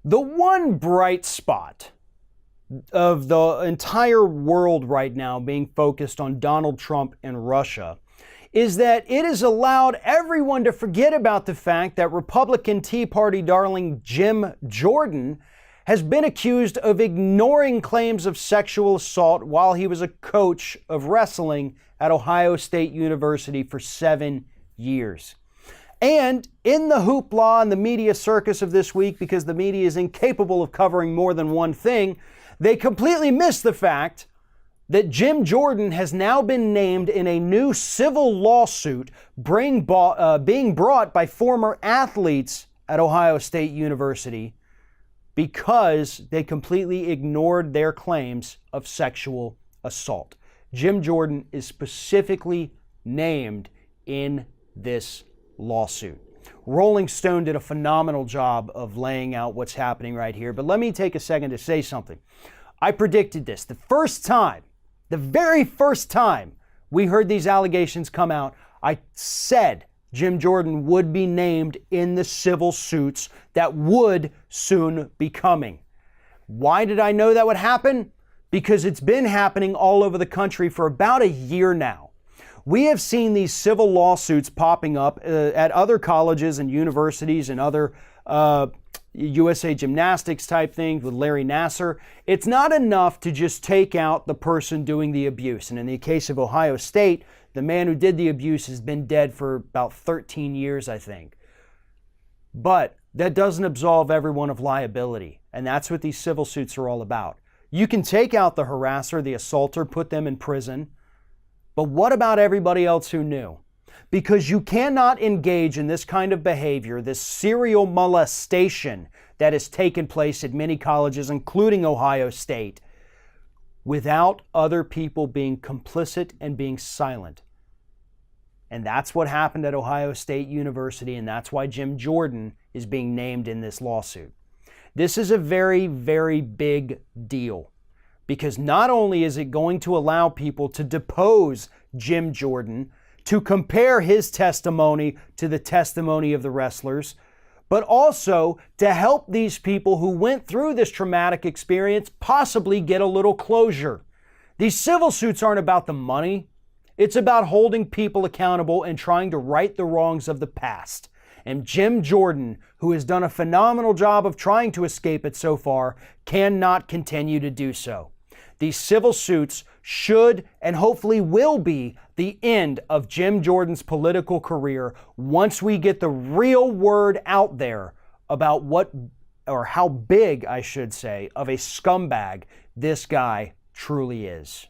The one bright spot of the entire world right now being focused on Donald Trump and Russia is that it has allowed everyone to forget about the fact that Republican Tea Party darling Jim Jordan has been accused of ignoring claims of sexual assault while he was a coach of wrestling at Ohio State University for 7 years. And in the hoopla and the media circus of this week, because the media is incapable of covering more than one thing, they completely missed the fact that Jim Jordan has now been named in a new civil lawsuit being brought by former athletes at Ohio State University because they completely ignored their claims of sexual assault. Jim Jordan is specifically named in this lawsuit. Rolling Stone did a phenomenal job of laying out what's happening right here, but let me take a second to say something. I predicted this. The very first time we heard these allegations come out, I said Jim Jordan would be named in the civil suits that would soon be coming. Why did I know that would happen? Because it's been happening all over the country for about a year now. We have seen these civil lawsuits popping up at other colleges and universities and other USA Gymnastics type things with Larry Nassar. It's not enough to just take out the person doing the abuse. And in the case of Ohio State, the man who did the abuse has been dead for about 13 years, I think. But that doesn't absolve everyone of liability. And that's what these civil suits are all about. You can take out the harasser, the assaulter, put them in prison. But what about everybody else who knew? Because you cannot engage in this kind of behavior, this serial molestation that has taken place at many colleges, including Ohio State, without other people being complicit and being silent. And that's what happened at Ohio State University, and that's why Jim Jordan is being named in this lawsuit. This is a very, very big deal. Because not only is it going to allow people to depose Jim Jordan, to compare his testimony to the testimony of the wrestlers, but also to help these people who went through this traumatic experience possibly get a little closure. These civil suits aren't about the money. It's about holding people accountable and trying to right the wrongs of the past. And Jim Jordan, who has done a phenomenal job of trying to escape it so far, cannot continue to do so. These civil suits should and hopefully will be the end of Jim Jordan's political career once we get the real word out there about what, or how big, I should say, of a scumbag this guy truly is.